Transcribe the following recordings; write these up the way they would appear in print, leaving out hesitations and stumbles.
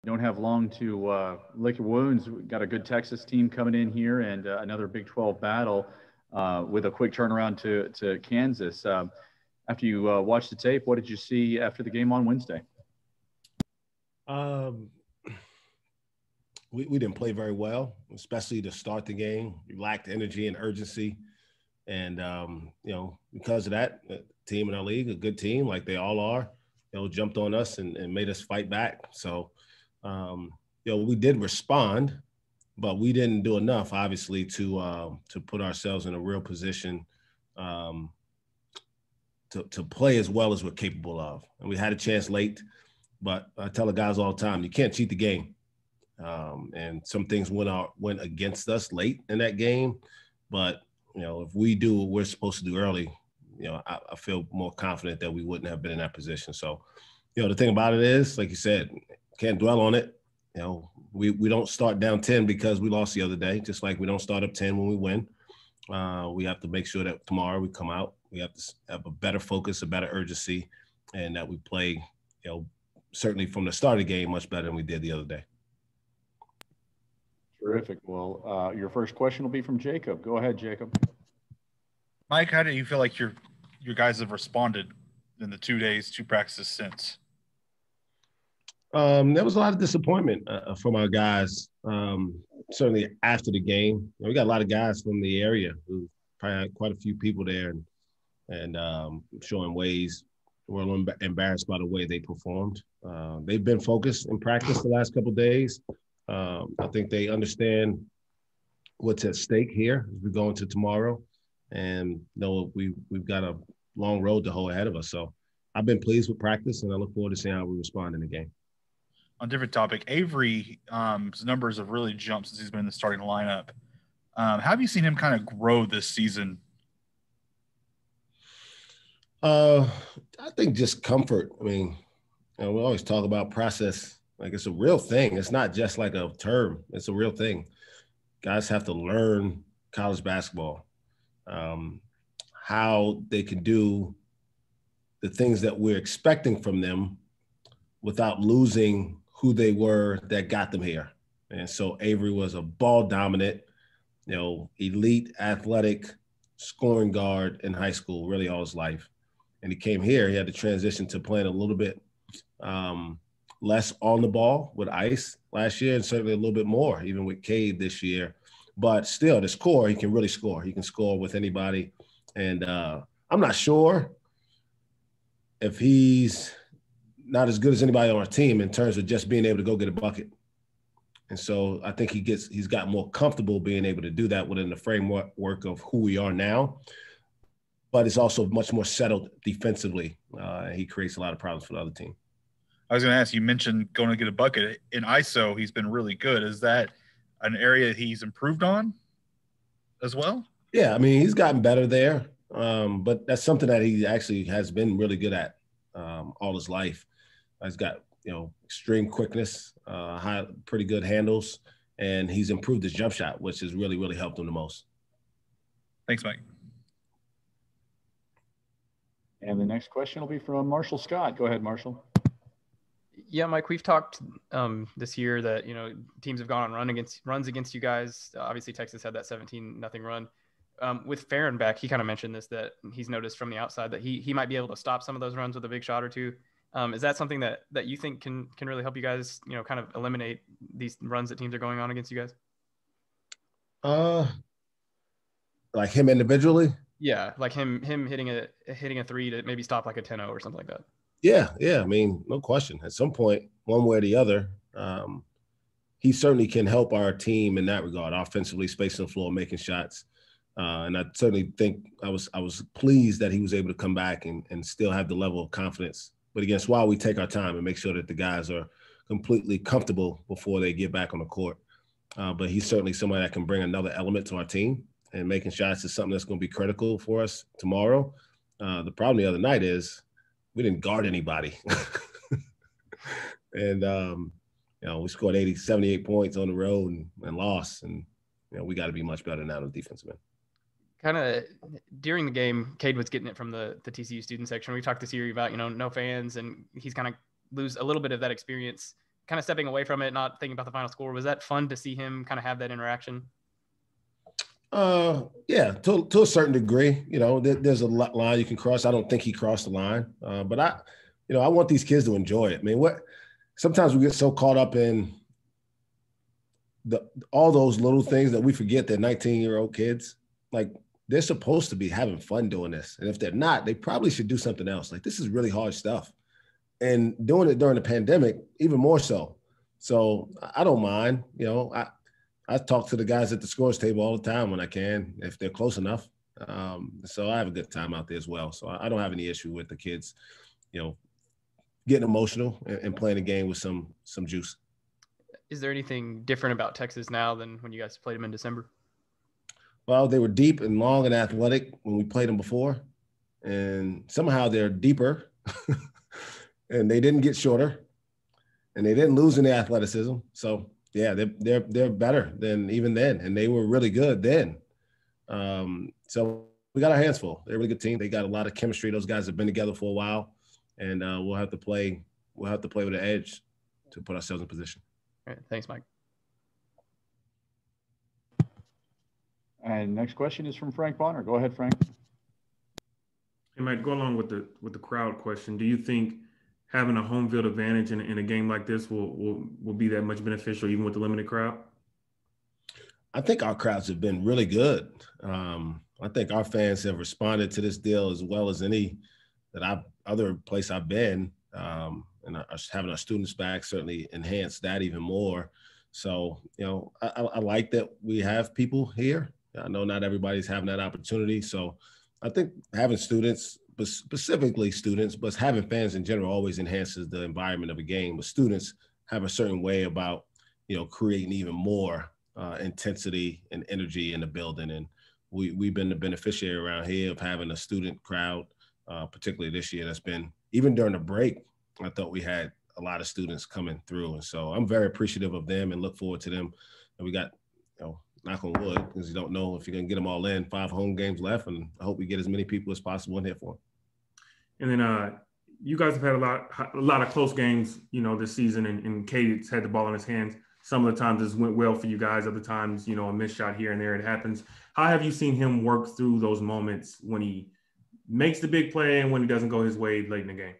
Don't have long to lick your wounds. We've got a good Texas team coming in here and another Big 12 battle with a quick turnaround to Kansas. After you watched the tape, what did you see after the game on Wednesday? Um, we didn't play very well, especially to start the game. We lacked energy and urgency. And, because of that, the team in our league, a good team like they all are, jumped on us and made us fight back. So, we did respond, but we didn't do enough, obviously, to put ourselves in a real position to play as well as we're capable of. And we had a chance late, but I tell the guys all the time, you can't cheat the game. And some things went against us late in that game, but if we do what we're supposed to do early, I feel more confident that we wouldn't have been in that position. So, the thing about it is, like you said, can't dwell on it. We don't start down 10 because we lost the other day, just like we don't start up 10 when we win. We have to make sure that tomorrow we come out, we have to have a better focus, a better urgency, and that we play, certainly from the start of the game much better than we did the other day. Terrific. Well, your first question will be from Jacob. Go ahead, Jacob. Mike, how do you feel like your guys have responded in the 2 days, 2 practices since? There was a lot of disappointment from our guys, certainly after the game. We got a lot of guys from the area who probably had quite a few people there and showing ways. We're a little embarrassed by the way they performed. They've been focused in practice the last couple of days. I think they understand what's at stake here as we go into tomorrow, and know we've got a long road to hold ahead of us. So I've been pleased with practice, and I look forward to seeing how we respond in the game. On a different topic, Avery, his numbers have really jumped since he's been in the starting lineup. How have you seen him kind of grow this season? I think just comfort. I mean, we always talk about process. Like, it's a real thing. It's not just like a term. It's a real thing. Guys have to learn college basketball, how they can do the things that we're expecting from them without losing who they were that got them here. And so Avery was a ball dominant, elite athletic scoring guard in high school, really all his life. And he came here, he had to transition to playing a little bit less on the ball with Ice last year, and certainly a little bit more, even with Cade this year. But still, at his core, he can really score. He can score with anybody. And I'm not sure if he's not as good as anybody on our team in terms of just being able to go get a bucket. And so I think he's got more comfortable being able to do that within the framework of who we are now. But it's also much more settled defensively. He creates a lot of problems for the other team. I was going to ask, you mentioned going to get a bucket. In ISO, he's been really good. Is that an area he's improved on as well? Yeah, I mean, he's gotten better there. But that's something that he actually has been really good at all his life. He's got, extreme quickness, pretty good handles, and he's improved his jump shot, which has really, really helped him the most. Thanks, Mike. And the next question will be from Marshall Scott. Go ahead, Marshall. Yeah, Mike, we've talked this year that, teams have gone on runs against you guys. Obviously, Texas had that 17-0 run. With Farron back, he kind of mentioned this, that he's noticed from the outside that he might be able to stop some of those runs with a big shot or two. Is that something that you think can really help you guys, kind of eliminate these runs that teams are going on against you guys? Like him individually? Yeah, like him hitting a three to maybe stop like a 10-0 or something like that. Yeah. I mean, no question. At some point, one way or the other, he certainly can help our team in that regard, offensively, spacing the floor, making shots. And I certainly think I was pleased that he was able to come back and still have the level of confidence. But again, it's why we take our time and make sure that the guys are completely comfortable before they get back on the court. But he's certainly somebody that can bring another element to our team, and making shots is something that's going to be critical for us tomorrow. The problem the other night is we didn't guard anybody. And, we scored 78 points on the road and lost. And, we got to be much better than that on the defensive end. Kind of during the game, Cade was getting it from the TCU student section. We talked this year about, no fans, and he's kind of lose a little bit of that experience kind of stepping away from it, not thinking about the final score, was that fun to see him kind of have that interaction? Yeah, to a certain degree. You know, there's a line you can cross. I don't think he crossed the line, but I want these kids to enjoy it. I mean, sometimes we get so caught up in all those little things that we forget that 19-year-old kids, like, they're supposed to be having fun doing this. And if they're not, they probably should do something else. Like, this is really hard stuff. And doing it during the pandemic, even more so. So I don't mind. You know, I talk to the guys at the scores table all the time when I can, if they're close enough. So I have a good time out there as well. So I don't have any issue with the kids, you know, getting emotional and playing a game with some juice. Is there anything different about Texas now than when you guys played them in December? Well, they were deep and long and athletic when we played them before, and somehow they're deeper, and they didn't get shorter, and they didn't lose any athleticism. So yeah, they're better than even then, and they were really good then. So we got our hands full. They're a really good team. They got a lot of chemistry. Those guys have been together for a while, and we'll have to play. We'll have to play with an edge to put ourselves in position. All right, thanks, Mike. And next question is from Frank Bonner. Go ahead, Frank. Hey, Mike, go along with the crowd question. Do you think having a home field advantage in a game like this will be that much beneficial, even with the limited crowd? I think our crowds have been really good. I think our fans have responded to this deal as well as any other place I've been. And having our students back certainly enhanced that even more. So, you know, I like that we have people here. I know not everybody's having that opportunity. So I think having students, but specifically students, but having fans in general always enhances the environment of a game. But students have a certain way about, you know, creating even more intensity and energy in the building. And we've been the beneficiary around here of having a student crowd, particularly this year. That's been, even during the break, I thought we had a lot of students coming through. And so I'm very appreciative of them and look forward to them. And we got, you know, knock on wood, because you don't know if you're going to get them all in, 5 home games left. And I hope we get as many people as possible in here for them. And then you guys have had a lot of close games, you know, this season, and Cade's had the ball in his hands. Some of the times it went well for you guys. Other times, you know, a missed shot here and there, it happens. How have you seen him work through those moments when he makes the big play and when he doesn't go his way late in the game?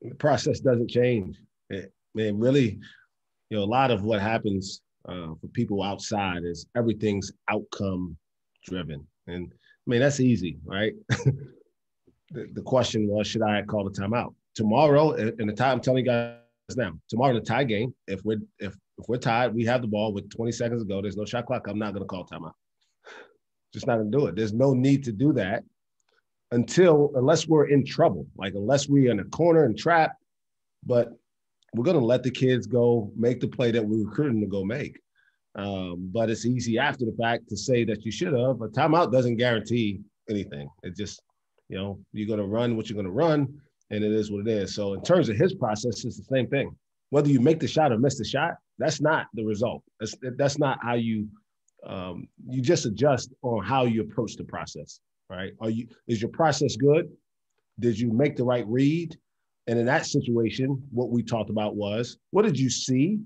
The process doesn't change. It really, you know, a lot of what happens for people outside is everything's outcome driven. And I mean, that's easy, right? The question was, should I call the timeout? Tomorrow, in the tie, I'm telling you guys now, tomorrow in the tie game, if we're tied, we have the ball with 20 seconds to go, there's no shot clock, I'm not going to call timeout. Just not going to do it. There's no need to do that unless we're in trouble, like unless we're in a corner and trapped. But we're going to let the kids go make the play that we recruited them to go make. But it's easy after the fact to say that you should have. A timeout doesn't guarantee anything. It just, you know, you're going to run what you're going to run, and it is what it is. So in terms of his process, it's the same thing. Whether you make the shot or miss the shot, that's not the result. That's not how you just adjust on how you approach the process, right? Is your process good? Did you make the right read? And in that situation, what we talked about was, what did you see?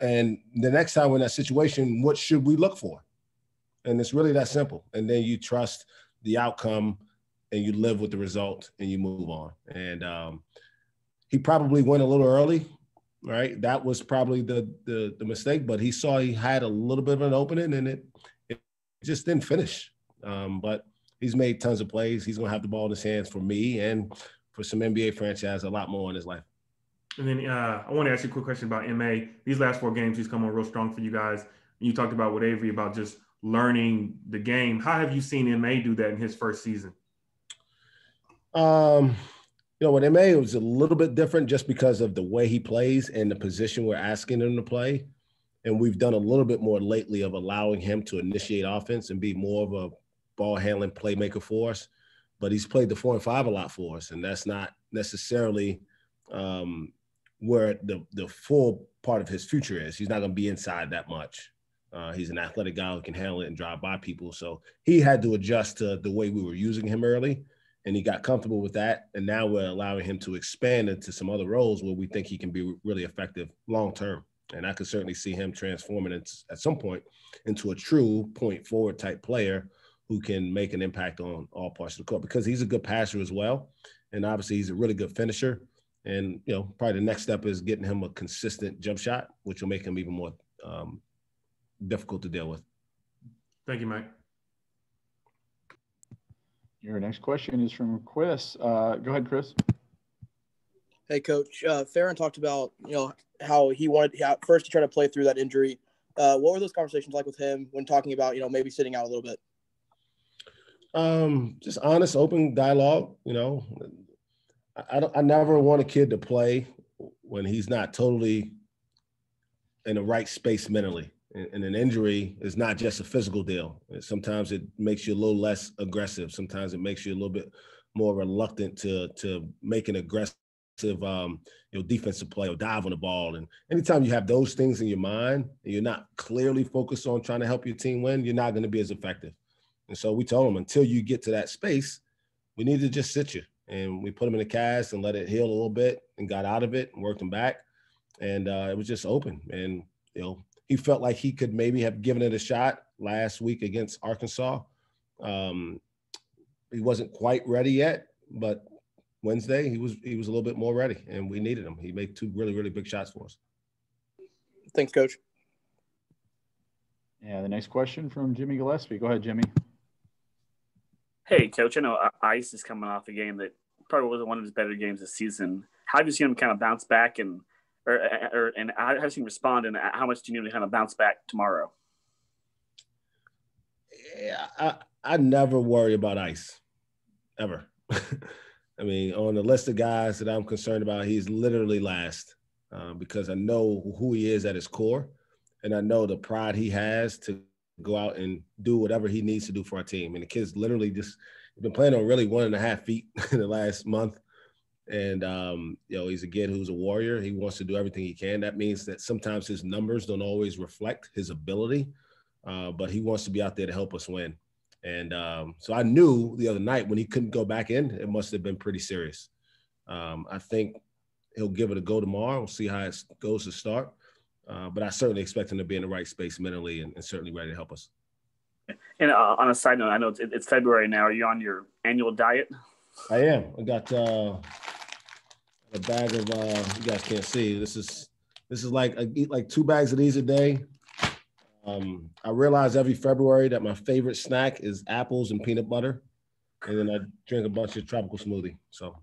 And the next time we're in that situation, what should we look for? And it's really that simple. And then you trust the outcome and you live with the result and you move on. And he probably went a little early, right? That was probably the mistake, but he saw he had a little bit of an opening and it just didn't finish. But he's made tons of plays. He's going to have the ball in his hands for me and for some NBA franchise, a lot more in his life. And then I want to ask you a quick question about MA. These last 4 games, he's come on real strong for you guys. And you talked about with Avery about just learning the game. How have you seen MA do that in his first season? You know, with MA, it was a little bit different just because of the way he plays and the position we're asking him to play. And we've done a little bit more lately of allowing him to initiate offense and be more of a ball handling playmaker for us. But he's played the 4 and 5 a lot for us. And that's not necessarily where the full part of his future is. He's not going to be inside that much. He's an athletic guy who can handle it and drive by people. So he had to adjust to the way we were using him early. and he got comfortable with that. And now we're allowing him to expand into some other roles where we think he can be really effective long-term. And I could certainly see him transforming it at some point into a true point forward type player who can make an impact on all parts of the court, because he's a good passer as well. And obviously he's a really good finisher. And, probably the next step is getting him a consistent jump shot, which will make him even more difficult to deal with. Thank you, Mike. Your next question is from Chris. Go ahead, Chris. Hey, Coach. Farron talked about, how he wanted first to try to play through that injury. What were those conversations like with him when talking about, maybe sitting out a little bit? Just honest, open dialogue. I never want a kid to play when he's not totally in the right space mentally. And an injury is not just a physical deal. Sometimes it makes you a little less aggressive. Sometimes it makes you a little bit more reluctant to make an aggressive, defensive play or dive on the ball. And anytime you have those things in your mind and you're not clearly focused on trying to help your team win, you're not going to be as effective. And so we told him, until you get to that space, we need to just sit you. And we put him in a cast and let it heal a little bit and got out of it and worked him back. And it was just open. And, he felt like he could maybe have given it a shot last week against Arkansas. He wasn't quite ready yet, but Wednesday he was a little bit more ready, and we needed him. He made 2 really, really big shots for us. Thanks, Coach. Yeah, the next question from Jimmy Gillespie. Go ahead, Jimmy. Hey, Coach. I know Ice is coming off a game that probably was one of his better games this season. How have you seen him kind of bounce back, and how have you seen him respond, and how much do you need to kind of bounce back tomorrow? Yeah, I never worry about Ice, ever. I mean, on the list of guys that I'm concerned about, he's literally last because I know who he is at his core, and I know the pride he has to go out and do whatever he needs to do for our team. And the kid's literally just been playing on really 1.5 feet in the last month. And, he's a kid who's a warrior. He wants to do everything he can. That means that sometimes his numbers don't always reflect his ability, but he wants to be out there to help us win. And so I knew the other night when he couldn't go back in, it must have been pretty serious. I think he'll give it a go tomorrow. We'll see how it goes to start. But I certainly expect him to be in the right space mentally and certainly ready to help us. And on a side note, I know it's February now. Are you on your annual diet? I am. I got a bag of you guys can't see. This is like I eat like 2 bags of these a day. I realize every February that my favorite snack is apples and peanut butter, and then I drink a bunch of tropical smoothie. So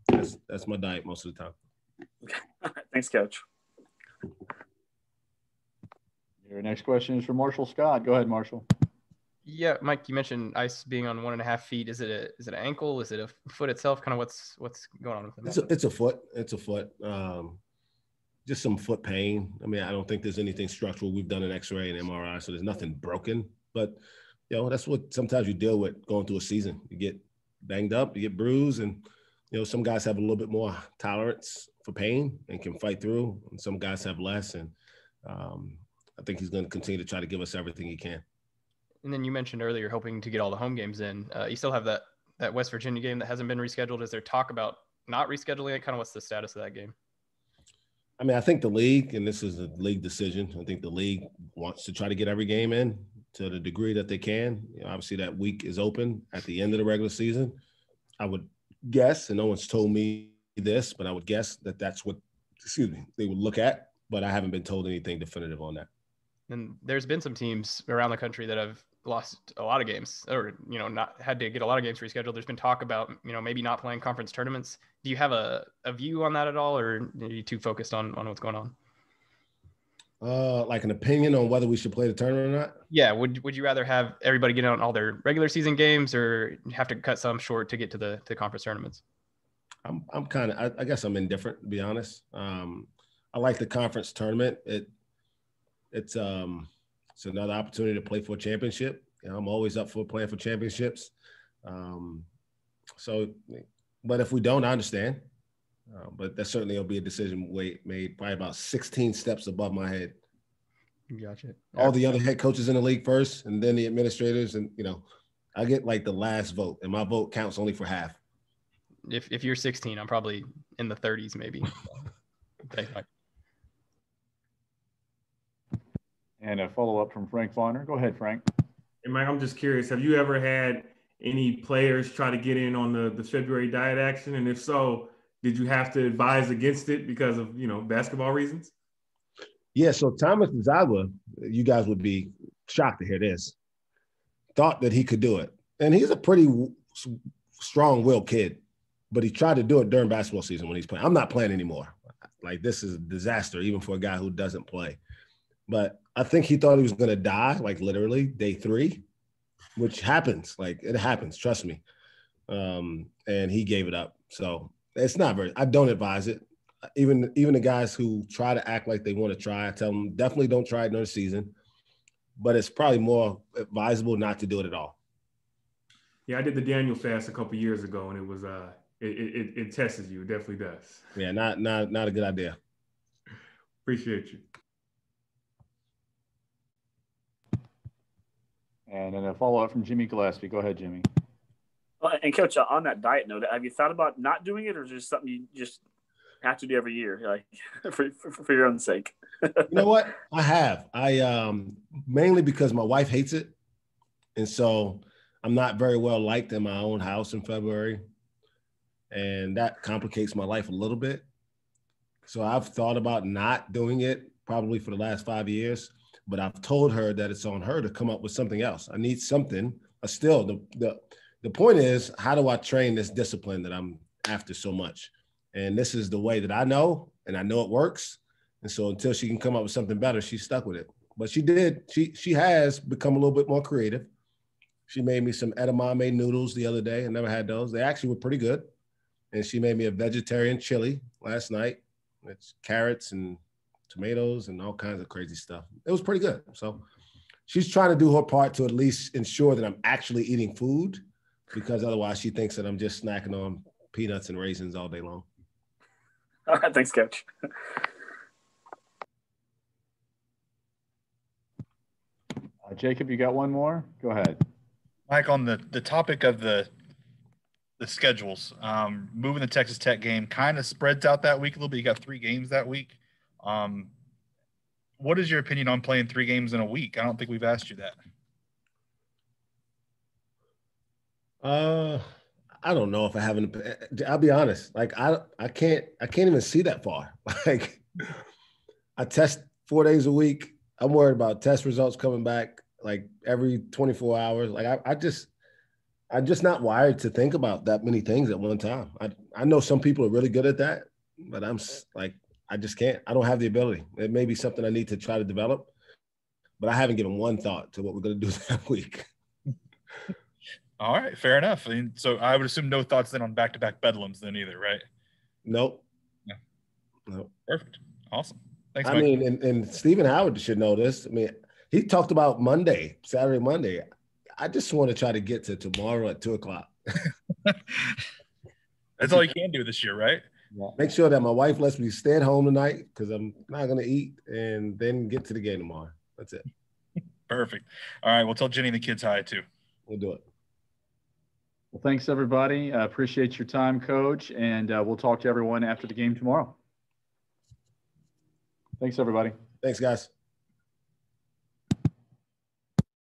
that's my diet most of the time. Okay. Thanks, Coach. Your next question is from Marshall Scott. Go ahead, Marshall. Yeah, Mike, you mentioned Ice being on 1.5 feet. Is it an ankle? Is it a foot itself? Kind of what's going on with him? It's a foot. It's a foot. Just some foot pain. I mean, I don't think there's anything structural. We've done an X-ray and MRI, so there's nothing broken. But that's what sometimes you deal with going through a season. You get banged up, you get bruised, and some guys have a little bit more tolerance for pain and can fight through, and some guys have less. And I think he's going to continue to try to give us everything he can. And then you mentioned earlier hoping to get all the home games in. You still have that West Virginia game that hasn't been rescheduled. Is there talk about not rescheduling it? Kind of what's the status of that game? I mean, I think the league, and this is a league decision, I think the league wants to try to get every game in to the degree that they can. Obviously, that week is open at the end of the regular season. I would guess, and no one's told me this, but I would guess that that's what, they would look at. But I haven't been told anything definitive on that. And there's been some teams around the country that have lost a lot of games or, not had to get a lot of games rescheduled. There's been talk about, maybe not playing conference tournaments. Do you have a view on that at all, or are you too focused on what's going on? Like an opinion on whether we should play the tournament or not? Yeah. Would you rather have everybody get on all their regular season games, or have to cut some short to get to the conference tournaments? I'm kind of, I guess I'm indifferent, to be honest. I like the conference tournament. It's another opportunity to play for a championship. I'm always up for playing for championships. But if we don't, I understand. But that certainly will be a decision made probably about 16 steps above my head. Gotcha. All the other head coaches in the league first, and then the administrators, and I get like the last vote, and my vote counts only for half. if you're 16, I'm probably in the 30s maybe. Thanks, Mike. And a follow-up from Frank Bonner. Go ahead, Frank. Hey, Mike, I'm just curious. Have you ever had any players try to get in on the February diet action? And if so, did you have to advise against it because of, basketball reasons? Yeah, so Thomas Zawa, you guys would be shocked to hear this, thought that he could do it. And he's a pretty strong-willed kid, but he tried to do it during basketball season when he's playing. I'm not playing anymore. Like, this is a disaster, even for a guy who doesn't play. But I think he thought he was going to die, like literally day 3, which happens. Like, it happens, trust me. And he gave it up. So it's not very – I don't advise it. Even the guys who try to act like they want to try, I tell them definitely don't try it during the season. But it's probably more advisable not to do it at all. Yeah, I did the Daniel fast a couple years ago, and it was it tests you. It definitely does. Yeah, not a good idea. Appreciate you. And then a follow-up from Jimmy Gillespie. Go ahead, Jimmy. And Coach, on that diet note, have you thought about not doing it, or is it just something you just have to do every year, like for your own sake? You know what? I have. Mainly because my wife hates it. And so I'm not very well liked in my own house in February. And that complicates my life a little bit. So I've thought about not doing it probably for the last 5 years, but I've told her that it's on her to come up with something else. I need something. Still, the point is, how do I train this discipline that I'm after so much? And this is the way that I know, and I know it works. And so until she can come up with something better, she's stuck with it. But she did. She has become a little bit more creative. She made me some edamame noodles the other day. I never had those. They actually were pretty good. And she made me a vegetarian chili last night. It's carrots and tomatoes and all kinds of crazy stuff. It was pretty good. So she's trying to do her part to at least ensure that I'm actually eating food, because otherwise she thinks that I'm just snacking on peanuts and raisins all day long. All right, thanks, Coach. Jacob, you got one more? Go ahead. Mike, on the topic of the schedules, moving the Texas Tech game kind of spreads out that week a little bit. You got 3 games that week. What is your opinion on playing 3 games in a week? I don't think we've asked you that. I don't know if I haven't. I'll be honest. Like I can't even see that far. Like I test 4 days a week. I'm worried about test results coming back like every 24 hours. Like I'm just not wired to think about that many things at one time. I know some people are really good at that, but I'm like, I just can't. I don't have the ability. It may be something I need to try to develop, but I haven't given one thought to what we're going to do that week. All right, fair enough. So I would assume no thoughts then on back-to-back bedlams then either, right? Nope. Yeah. Nope. Perfect. Awesome. Thanks, I Mike. mean, and Stephen Howard should know this. I mean, he talked about Saturday, Monday. I just want to try to get to tomorrow at 2:00. That's all you can do this year, right? Yeah. Make sure that my wife lets me stay at home tonight because I'm not going to eat, and then get to the game tomorrow. That's it. Perfect. All right, we'll tell Jenny and the kids hi too. We'll do it. Well, thanks, everybody. Appreciate your time, Coach, and we'll talk to everyone after the game tomorrow. Thanks, everybody. Thanks, guys.